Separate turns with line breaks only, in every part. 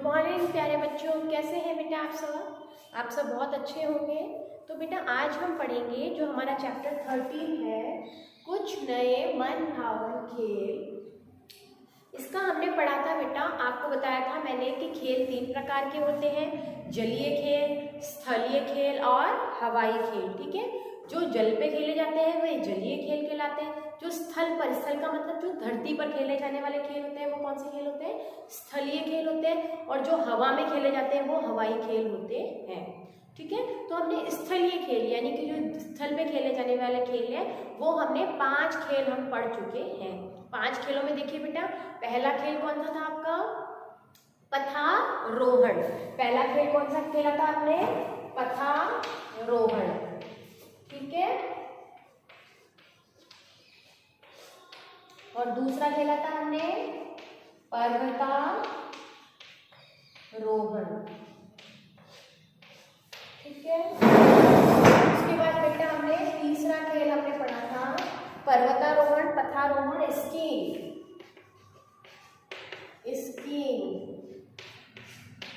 Morning प्यारे बच्चों, कैसे हैं बेटा आप सब? आप सब बहुत अच्छे होंगे। तो बेटा आज हम पढ़ेंगे जो हमारा चैप्टर 13 है, कुछ नए मन भावन खेल। इसका हमने पढ़ा था बेटा, आपको बताया था मैंने कि खेल 3 प्रकार के होते हैं, जलीय खेल, स्थलीय खेल और हवाई खेल। ठीक है, जो जल पे खेले जाते हैं वे जलीय खेल कहलाते हैं। जो स्थल पर, स्थल का मतलब जो धरती पर खेले जाने वाले खेल होते हैं वो कौन से खेल होते हैं? स्थलीय खेल होते हैं। और जो हवा में खेले जाते हैं वो हवाई खेल होते हैं। ठीक है, तो हमने स्थलीय खेल यानी कि जो स्थल पे खेले जाने वाले खेल है वो हमने 5 खेल हम पढ़ चुके हैं। 5 खेलों में देखिए बेटा, पहला खेल कौन सा था आपका? पथारोहण। पहला खेल कौन सा खेला था आपने? पथारोहण। ठीक है, और दूसरा खेला था हमने पर्वतारोहण। ठीक है, उसके बाद बेटा हमने तीसरा खेल हमने पढ़ा था पर्वतारोहण, पथारोहण, स्कीइंग।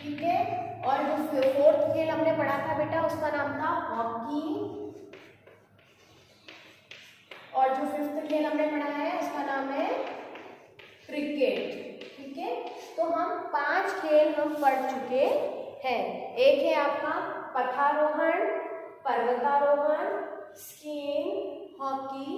ठीक है, और जो 4th खेल हमने पढ़ा था बेटा उसका नाम था हॉकी। और जो 5th खेल हमने पढ़ा है उसका नाम है क्रिकेट। ठीक है, तो हम 5 खेल हम पढ़ चुके हैं। एक है आपका पथारोहण, पर्वतारोहण, स्कीइंग, हॉकी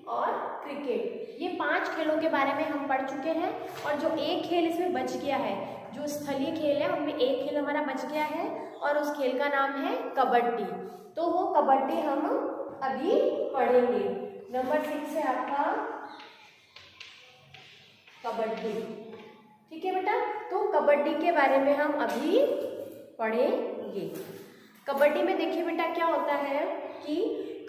और क्रिकेट। ये 5 खेलों के बारे में हम पढ़ चुके हैं। और जो एक खेल इसमें बच गया है, जो स्थलीय खेल है उनमें एक खेल हमारा बच गया है और उस खेल का नाम है कबड्डी। तो वो कबड्डी हम अभी पढ़ेंगे। नंबर 6 है आपका कबड्डी। ठीक है बेटा, तो कबड्डी के बारे में हम अभी पढ़ेंगे। कबड्डी में देखिए बेटा क्या होता है कि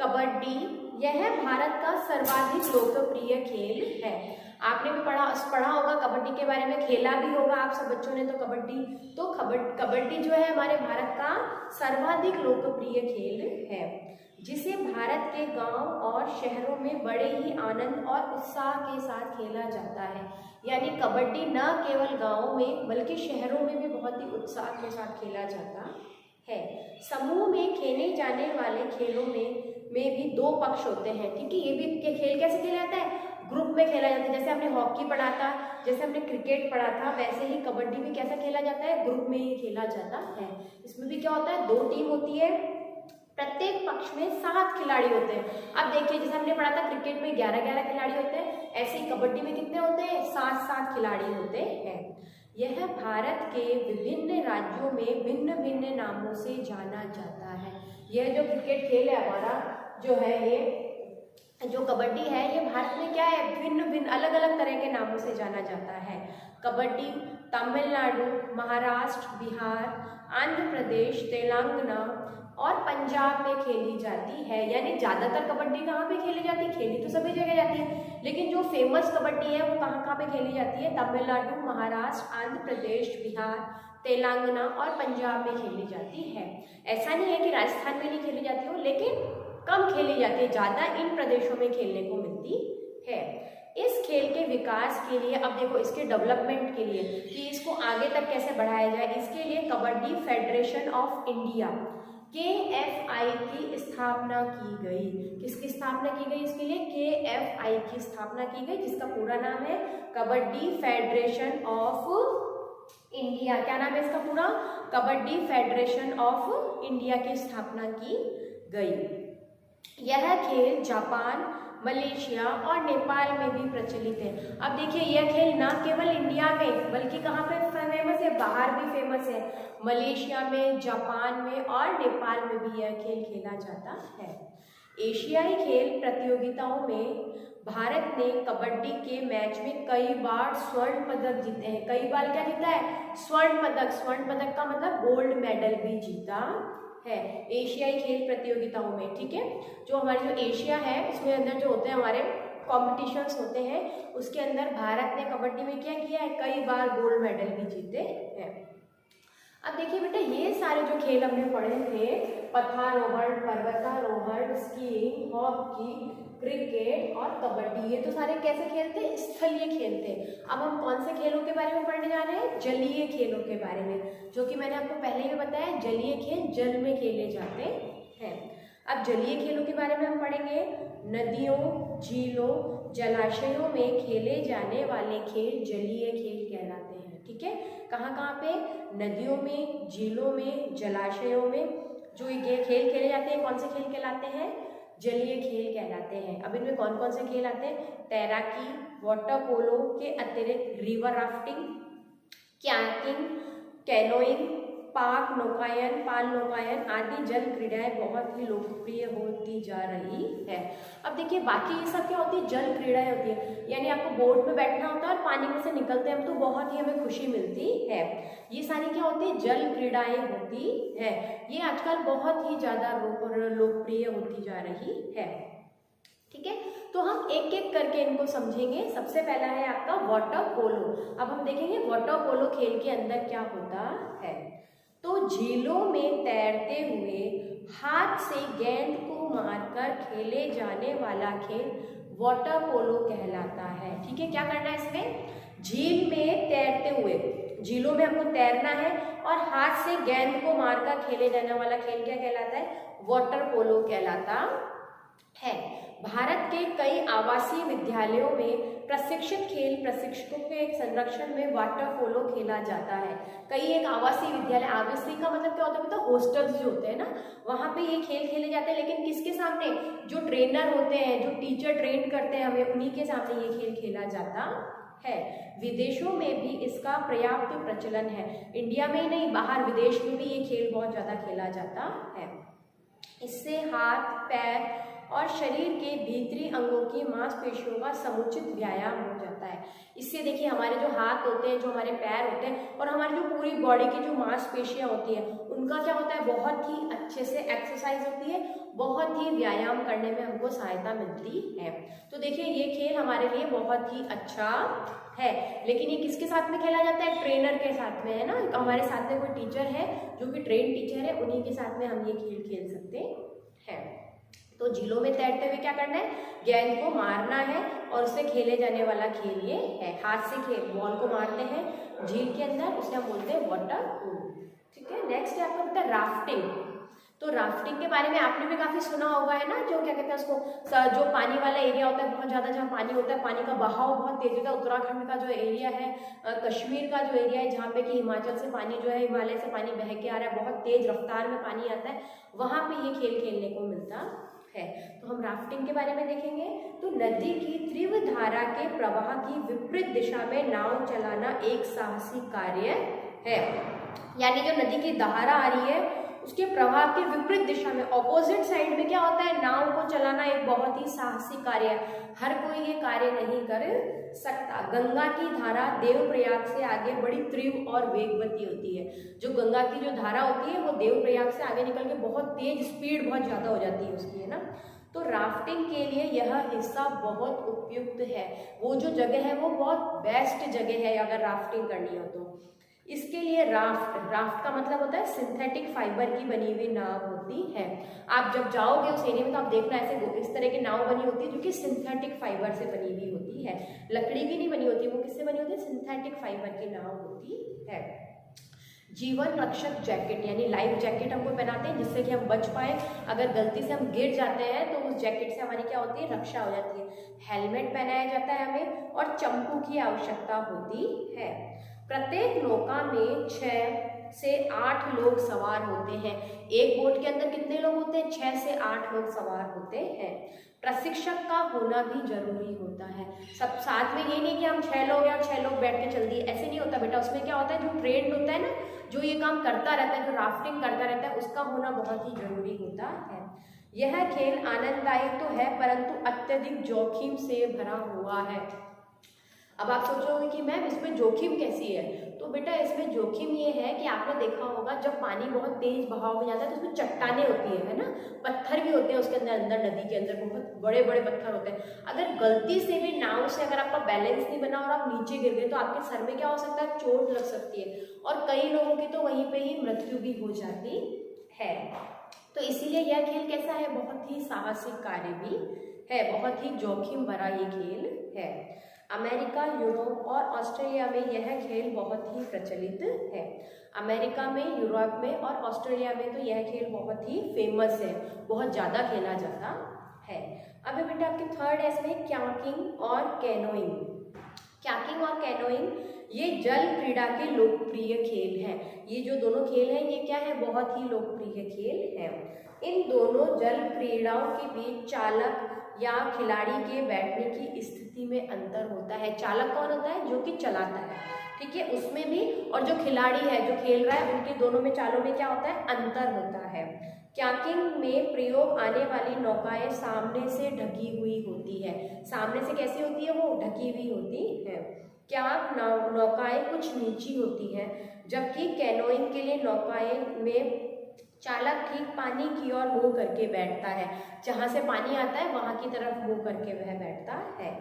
कबड्डी यह भारत का सर्वाधिक लोकप्रिय खेल है। आपने भी पढ़ा होगा कबड्डी के बारे में, खेला भी होगा आप सब बच्चों ने तो कबड्डी। तो कबड्डी जो है हमारे भारत का सर्वाधिक लोकप्रिय खेल है, जिसे भारत के गांव और शहरों में बड़े ही आनंद और उत्साह के साथ खेला जाता है। यानी कबड्डी न केवल गांवों में बल्कि शहरों में भी बहुत ही उत्साह के साथ खेला जाता है। समूह में खेले जाने वाले खेलों में भी 2 पक्ष होते हैं। ठीक है, ये भी खेल कैसे खेला जाता है? ग्रुप में खेला जाता है। जैसे हमने हॉकी पढ़ा था, जैसे हमने क्रिकेट पढ़ा था, वैसे ही कबड्डी भी कैसा खेला जाता है? ग्रुप में ही खेला जाता है। इसमें भी क्या होता है? 2 टीम होती है, प्रत्येक पक्ष में 7 खिलाड़ी होते हैं। अब देखिए जैसे हमने पढ़ा था क्रिकेट में 11-11 खिलाड़ी होते हैं, ऐसे ही कबड्डी में कितने होते हैं? 7-7 खिलाड़ी होते हैं। यह भारत के विभिन्न राज्यों में भिन्न भिन्न नामों से जाना जाता है। यह जो क्रिकेट खेल है हमारा जो है, ये जो कबड्डी है ये भारत में क्या है? भिन्न भिन्न अलग अलग तरह के नामों से जाना जाता है। कबड्डी तमिलनाडु, महाराष्ट्र, बिहार, आंध्र प्रदेश, तेलंगाना और पंजाब में खेली जाती है। यानी ज़्यादातर कबड्डी कहाँ पे खेली जाती है? खेली तो सभी जगह जाती है, लेकिन जो फेमस कबड्डी है वो कहाँ कहाँ पे खेली जाती है? तमिलनाडु, महाराष्ट्र, आंध्र प्रदेश, बिहार, तेलंगाना और पंजाब में खेली जाती है। ऐसा नहीं है कि राजस्थान में नहीं खेली जाती हो, लेकिन कम खेली जाती है, ज़्यादा इन प्रदेशों में खेलने को मिलती है। इस खेल के विकास के लिए, अब देखो इसके डेवलपमेंट के लिए कि इसको आगे तक कैसे बढ़ाया जाए, इसके लिए kabaddi federation of India KFI की स्थापना की गई। किसकी स्थापना की गई? इसके लिए KFI की स्थापना की गई, जिसका पूरा नाम है कबड्डी फेडरेशन ऑफ इंडिया। क्या नाम है इसका पूरा? कबड्डी फेडरेशन ऑफ इंडिया की स्थापना की गई। यह खेल जापान, मलेशिया और नेपाल में भी प्रचलित है। अब देखिए यह खेल न केवल इंडिया में बल्कि कहाँ पे फेमस है? बाहर भी फेमस है। मलेशिया में, जापान में और नेपाल में भी यह खेल खेला जाता है। एशियाई खेल प्रतियोगिताओं में भारत ने कबड्डी के मैच में कई बार स्वर्ण पदक जीते हैं। कई बार क्या जीता है? स्वर्ण पदक। स्वर्ण पदक का मतलब गोल्ड मेडल भी जीता है एशियाई खेल प्रतियोगिताओं में। ठीक है, जो हमारे जो एशिया है उसमें अंदर जो होते हैं हमारे कॉम्पिटिशन्स होते हैं, उसके अंदर भारत ने कबड्डी में क्या किया है? कई बार गोल्ड मेडल भी जीते हैं। अब देखिए बेटा, ये सारे जो खेल हमने पढ़े थे, पथारोहण, पर्वतारोहण, स्कीइंग, हॉकी, क्रिकेट और कबड्डी, ये तो सारे कैसे खेलते हैं, स्थलीय खेलते हैं। अब हम कौन से खेलों के बारे में पढ़ने जा रहे हैं, जलीय खेलों के बारे में, जो कि मैंने आपको पहले ही बताया जलीय खेल जल में खेले जाते हैं। अब जलीय खेलों के बारे में हम पढ़ेंगे। नदियों, झीलों, जलाशयों में खेले जाने वाले खेल जलीय खेल कहलाते हैं। ठीक है, कहाँ कहाँ पे, नदियों में, झीलों में, जलाशयों में जो ये खेल खेले जाते हैं, कौन से खेल कहलाते हैं, जलीय खेल कहलाते हैं। अब इनमें कौन कौन से खेल आते हैं, तैराकी, वाटर पोलो के अतिरिक्त रिवर राफ्टिंग, कयाकिंग, कैनोइंग, पाल नौकायन आदि जल क्रीड़ाएं बहुत ही लोकप्रिय होती जा रही है। अब देखिए बाकी ये सब क्या होती है, जल क्रीड़ाएं होती है, यानी आपको बोट में बैठना होता है और पानी में से निकलते हैं हम तो बहुत ही हमें खुशी मिलती है। ये सारी क्या होती है, जल क्रीड़ाएं होती है। ये आजकल बहुत ही ज़्यादा लोकप्रिय होती जा रही है। ठीक है, तो हम एक एक करके इनको समझेंगे। सबसे पहला है आपका वाटर पोलो। अब हम देखेंगे वाटर पोलो खेल के अंदर क्या होता है। तो झीलों में तैरते हुए हाथ से गेंद को मारकर खेले जाने वाला खेल वाटर पोलो कहलाता है। ठीक है, क्या करना है इसमें, झील में तैरते हुए, झीलों में हमको तैरना है और हाथ से गेंद को मारकर खेले जाने वाला खेल क्या कहलाता है, वाटर पोलो कहलाता है। भारत के कई आवासीय विद्यालयों में प्रशिक्षित खेल प्रशिक्षकों के संरक्षण में वाटर पोलो खेला जाता है। कई एक आवासीय विद्यालय, आवासीय का मतलब क्या होता है, मतलब हॉस्टल्स जो होते हैं ना, वहाँ पे ये खेल खेले जाते हैं, लेकिन किसके सामने, जो ट्रेनर होते हैं, जो टीचर ट्रेन करते हैं हमें, उन्हीं के सामने ये खेल खेला जाता है। विदेशों में भी इसका पर्याप्त प्रचलन है। इंडिया में ही नहीं, बाहर विदेश में भी ये खेल बहुत ज़्यादा खेला जाता है। इससे हाथ, पैर और शरीर के भीतरी अंगों की मांसपेशियों का समुचित व्यायाम हो जाता है। इससे देखिए हमारे जो हाथ होते हैं, जो हमारे पैर होते हैं और हमारी जो पूरी बॉडी की जो मांसपेशियां होती हैं, उनका क्या होता है, बहुत ही अच्छे से एक्सरसाइज होती है, बहुत ही व्यायाम करने में हमको सहायता मिलती है। तो देखिए ये खेल हमारे लिए बहुत ही अच्छा है। लेकिन ये किसके साथ में खेला जाता है, ट्रेनर के साथ में, है ना। हमारे साथ में कोई टीचर है जो कि ट्रेन टीचर है, उन्हीं के साथ में हम ये खेल खेल सकते हैं। तो झीलों में तैरते हुए क्या करना है, गेंद को मारना है और उससे खेले जाने वाला खेल ये है। हाथ से खेल बॉल को मारते हैं झील के अंदर, उसे हम बोलते हैं वाटर पोलो। ठीक है, नेक्स्ट है आपका बेटा राफ्टिंग। तो राफ्टिंग के बारे में आपने भी काफी सुना होगा, है ना। जो क्या कहते हैं उसको, जो पानी वाला एरिया होता है, बहुत ज्यादा जहाँ पानी होता है, पानी का बहाव बहुत तेज होता है। उत्तराखंड का जो एरिया है, कश्मीर का जो एरिया है, जहाँ पे कि हिमाचल से पानी जो है, हिमालय से पानी बह के आ रहा है, बहुत तेज रफ्तार में पानी आता है, वहाँ पे ये खेल खेलने को मिलता है। तो हम राफ्टिंग के बारे में देखेंगे। तो नदी की तीव्र धारा के प्रवाह की विपरीत दिशा में नाव चलाना एक साहसिक कार्य है। यानी जो नदी की धारा आ रही है उसके प्रवाह के विपरीत दिशा में, ऑपोजिट साइड में क्या होता है, नाव को चलाना एक बहुत ही साहसिक कार्य है। हर कोई ये कार्य नहीं कर सकता। गंगा की धारा देवप्रयाग से आगे बड़ी तीव्र और वेगवती होती है। जो गंगा की जो धारा होती है वो देवप्रयाग से आगे निकल के बहुत तेज, स्पीड बहुत ज़्यादा हो जाती है उसकी, है ना। तो राफ्टिंग के लिए यह हिस्सा बहुत उपयुक्त है। वो जो जगह है वो बहुत बेस्ट जगह है अगर राफ्टिंग करनी हो तो। इसके लिए राफ्ट का मतलब होता है सिंथेटिक फाइबर की बनी हुई नाव होती है। आप जब जाओगे उस एरिया में तो आप देखना ऐसे इस तरह की नाव बनी होती है जो कि सिंथेटिक फाइबर से बनी हुई होती है, लकड़ी की नहीं बनी होती, वो किससे बनी होती है, सिंथेटिक फाइबर की नाव होती है। जीवन रक्षक जैकेट यानी लाइफ जैकेट हमको पहनाते हैं जिससे कि हम बच पाए, अगर गलती से हम गिर जाते हैं तो उस जैकेट से हमारी क्या होती है, रक्षा हो जाती है। हेलमेट पहनाया जाता है हमें और चंपू की आवश्यकता होती है। प्रत्येक नौका में 6 से 8 लोग सवार होते हैं। एक बोट के अंदर कितने लोग होते हैं, 6 से 8 लोग सवार होते हैं। प्रशिक्षक का होना भी जरूरी होता है। सब साथ में ये नहीं कि हम 6 लोग या 6 लोग बैठ के चल दिए, ऐसे नहीं होता बेटा। उसमें क्या होता है, जो ट्रेंड होता है ना, जो ये काम करता रहता है, जो राफ्टिंग करता रहता है, उसका होना बहुत ही जरूरी होता है। यह खेल आनंददायक तो है परंतु अत्यधिक जोखिम से भरा हुआ है। अब आप सोचोगे कि मैम इसमें जोखिम कैसी है, तो बेटा इसमें जोखिम ये है कि आपने देखा होगा जब पानी बहुत तेज बहाव में जाता है तो उसमें चट्टानें होती है ना, पत्थर भी होते हैं उसके अंदर नदी के अंदर बहुत बड़े बड़े पत्थर होते हैं। अगर गलती से भी नाव से अगर आपका बैलेंस नहीं बना और आप नीचे गिर गए तो आपके सर में क्या हो सकता है, चोट लग सकती है और कई लोगों की तो वहीं पर ही मृत्यु भी हो जाती है। तो इसीलिए यह खेल कैसा है, बहुत ही साहसिक कार्य भी है, बहुत ही जोखिम भरा ये खेल है। अमेरिका, यूरोप और ऑस्ट्रेलिया में यह खेल बहुत ही प्रचलित है। अमेरिका में, यूरोप में और ऑस्ट्रेलिया में तो यह खेल बहुत ही फेमस है, बहुत ज़्यादा खेला जाता है। अब बेटा आपके थर्ड है इसमें क्याकिंग और कैनोइंग। क्याकिंग और कैनोइंग ये जल क्रीड़ा के लोकप्रिय खेल हैं। ये जो दोनों खेल हैं ये क्या है, बहुत ही लोकप्रिय खेल हैं। इन दोनों जल क्रीड़ाओं के बीच चालक या खिलाड़ी के बैठने की स्थिति में अंतर होता है। चालक कौन होता है, जो कि चलाता है, ठीक है, उसमें भी, और जो खिलाड़ी है जो खेल रहा है, उनके दोनों में चालों में क्या होता है, अंतर होता है। क्याकिंग में प्रयोग आने वाली नौकाएं सामने से ढकी हुई होती है। सामने से कैसी होती है, वो ढकी हुई होती है। क्याक नौकाएं कुछ नीची होती हैं, जबकि कैनोइंग के लिए नौकाएं में चालक ठीक पानी की ओर मुंह करके बैठता है। जहां से पानी आता है वहां की तरफ मुंह करके वह बैठता है।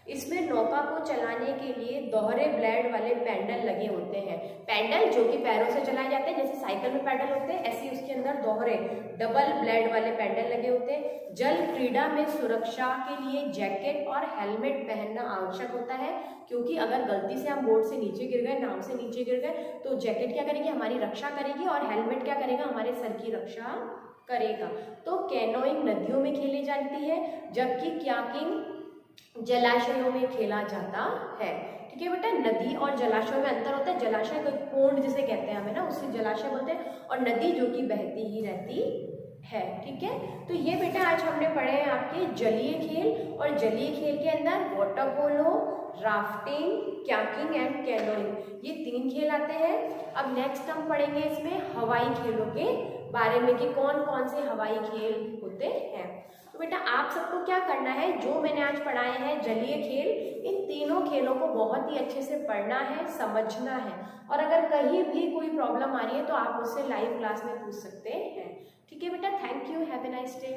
इसमें नौका को चलाने के लिए दोहरे ब्लेड वाले पैडल लगे होते हैं। पैडल जो कि पैरों से चलाए जाते हैं, जैसे साइकिल में पैडल होते हैं, ऐसे उसके अंदर दोहरे डबल ब्लेड वाले पैडल लगे होते हैं। जल क्रीड़ा में सुरक्षा के लिए जैकेट और हेलमेट पहनना आवश्यक होता है, क्योंकि अगर गलती से हम बोट से नीचे गिर गए, नाव से नीचे गिर गए, तो जैकेट क्या करेगी, हमारी रक्षा करेगी, और हेलमेट क्या करेगा, हमारे सर की रक्षा करेगा। तो कैनोइंग नदियों में खेली जाती है, जबकि क्याकिंग जलाशयों में खेला जाता है। ठीक है बेटा, नदी और जलाशयों में अंतर होता है। जलाशय को पोंड जिसे कहते हैं हमें ना, उससे जलाशय बोलते हैं, और नदी जो कि बहती ही रहती है। ठीक है, तो ये बेटा आज हमने पढ़े हैं आपके जलीय खेल, और जलीय खेल के अंदर water polo, rafting, kayaking and canoeing, ये 3 खेल आते हैं। अब नेक्स्ट हम पढ़ेंगे इसमें हवाई खेलों के बारे में कि कौन कौन से हवाई खेल होते हैं। तो बेटा आप सबको क्या करना है, जो मैंने आज पढ़ाए हैं जलीय खेल, इन तीनों खेलों को बहुत ही अच्छे से पढ़ना है, समझना है, और अगर कहीं भी कोई प्रॉब्लम आ रही है तो आप मुझसे लाइव क्लास में पूछ सकते हैं। ठीक है बेटा, thank you, have a nice day.